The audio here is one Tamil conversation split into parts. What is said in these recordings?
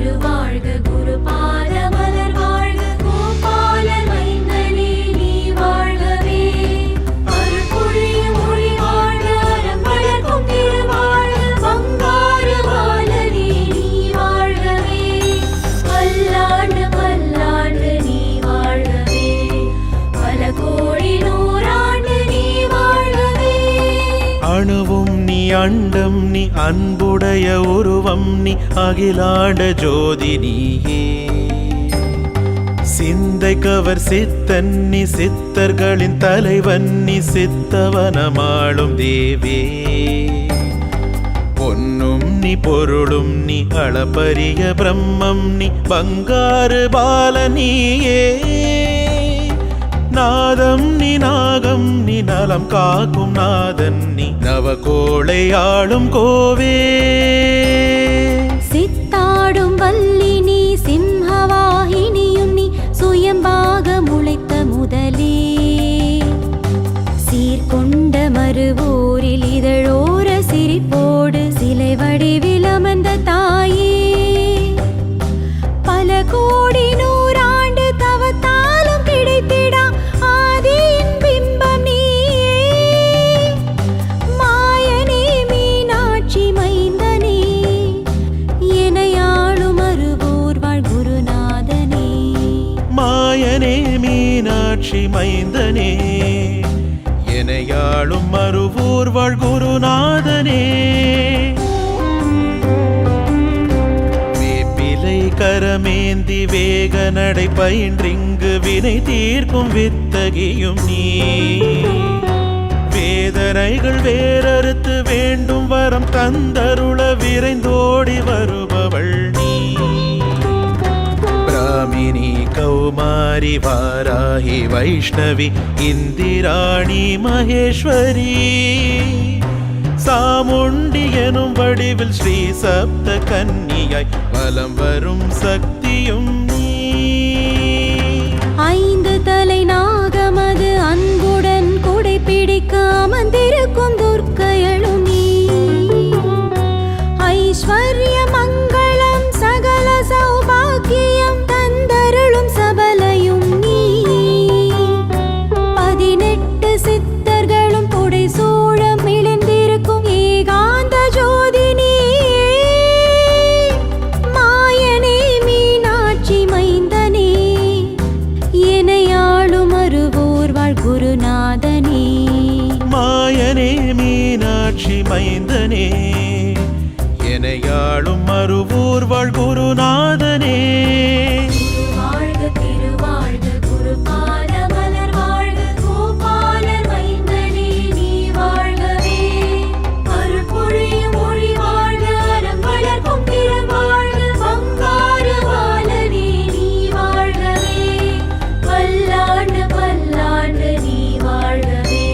திருவாழ்க குருபாத மலர் வாழ்க கோபாலர் மைந்தனே நீ வாழ்கவே அருள்பொழியும் மொழி வாழ்க அறம் வளர்க்கும் திருவாழ்க பங்காரு பாலனே நீ வாழ்கவே பல்லாண்டு பல்லாண்டு நீ வாழ்கவே பல கோடி நூறாண்டு நீ வாழ்கவே அணுவும் நீ அண்டம் நீ அன்புடைய உருவம் நீ அகிலாண்ட ஜோதி நீயே சிந்தை கவர் சித்தன் நீ சித்தர்களின் தலைவன் நீ சித்தவனமாளும் தேவே பொன்னும் நீ பொருளும் நீ அளப்பரிய பிரம்மம் நீ பங்காரு பால நீயே நாதம் நீ நாகம் நீ நலம் காக்கும் நாதன் நீ நவகோளை ஆளும் கோவே சித்தாடும் வள்ளி நீ சிம்ஹவாகினியும் நீ சுயம்பாக முளைத்த முதலே சீர்கொண்ட மறுவூரில் இதழோர சிரிப்போடு சிலை வடிவில் அமர்ந்த தாயே பல கோடி நூறாண்டு தவத்தாலும் கிடைத்திடா ஆதியின் பிம்பம் நீயே மாயனே மீனாட்சி மைந்தனே எனையாளும் அருவூர் வாழ் குருநாதனே மாயனே மீனாட்சி மைந்தனே எனையாளும் மறுவூர் வாழ் குருநாதனே வேப்பிலை கரமேந்தி வேக நடை பயின்றிங்கு வினை தீர்க்கும் வித்தகியும் நீ வேதனைகள் வேறறுத்து வேண்டும் வரம் தந்தருள விரைந்தோடி வருபவள் நீ பிராமினி கௌமாரி வாராகி வைஷ்ணவி இந்திராணி மகேஸ்வரி சாமுண்டி எனும் வடிவில் ஸ்ரீ சப்த கன்னியாய் வலம் வரும் சக்தியும் நீ ஐந்து தலை நாகமது அன்புடன் குடை பிடிக்க அமர்ந்திருக்கும் துர்க்கையளும் நீ ஐஸ்வர்ய மங்களம் சகல சௌபாக்கியம் தந்தருளும் சபலையும் நீ 18 சித்தர்களும் புடை சூழ மிளிர்ந்திருக்கும் ஏகாந்த ஜோதி நீயே மாயனே மீனாட்சி மைந்தனே எனையாளும் அருவூர் வாழ் குருநாதனே மாயனே மீனாட்சி மைந்தனே எனையாளும் மறுவூர் வாழ் குருநாதனே வாழ்க திருவாழ்க குருபாத மலர் வாழ்க கோபாலர் மைந்தனே நீ வாழ்கவே அருள்பொழியும் மொழி வாழ்க அறம் வளர்க்கும் திருவாழ்க பங்காரு பாலனே நீ வாழ்கவே பல்லாண்டு பல்லாண்டு நீ வாழ்கவே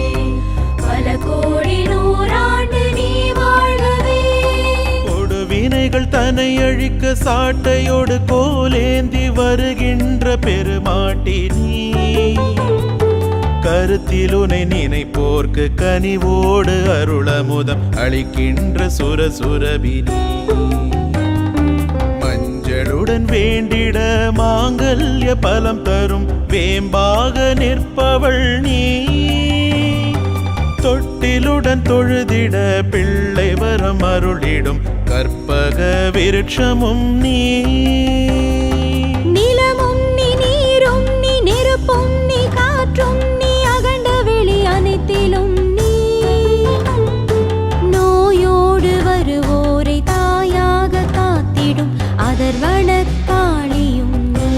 பல கோடி நூறாண்டு நீ வாழ்கவே கொடுவினைகள் தன்னை அழிக்க சாட்டையோடு கோலேந்தி வருகின்ற பெருமாட்டி நீ கருத்திலுனை நினைப்போர்க்கு கனிவோடு அருளமுதம் அளிக்கின்ற சுரசுரபினி மஞ்சளுடன் வேண்டிட மாங்கல்ய பலம் தரும் வேம்பாக நிற்பவள் நீ தொட்டிலுடன் தொழுதிட பிள்ளை வரம் அருளிடும் கற்பக விருட்சமும் நீ நிலமும் நீ நீரும் நீ நெருப்பும் நீ காற்றும் நீ அகண்ட வெளி அனைத்திலும் நீ நோயோடு வருவோரை தாயாக காத்திடும் அதர்வன காளியும் நீ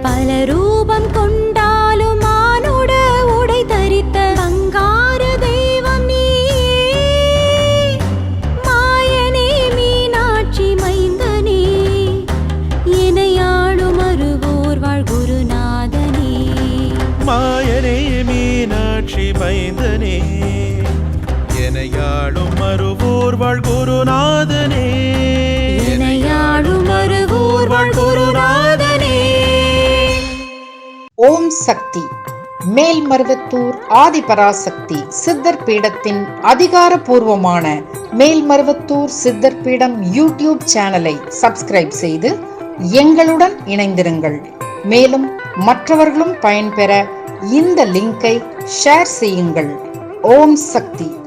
பல ரூபம் கொண்டாலும் மானுட உடை தரித்த பங்காரு தெய்வம் நீ மாயனே மீனாட்சி மைந்தனே எனையாளும் அருவூர் வாழ் குருநாதனே மாயனே மீனாட்சி மைந்தனே எனையாளும் மறுவூர் வாழ் குருநாதனே எனையாளும் அருவூர் வாழ் குருநாதனே ஓம் சக்தி மேல்மருவத்தூர் ஆதிபராசக்தி சித்தர் பீடத்தின் அதிகாரப்பூர்வமான மேல்மருவத்தூர் சித்தர் பீடம் யூடியூப் சேனலை சப்ஸ்கிரைப் செய்து எங்களுடன் இணைந்திருங்கள். மேலும் மற்றவர்களும் பயன்பெற இந்த லிங்கை ஷேர் செய்யுங்கள். ஓம் சக்தி.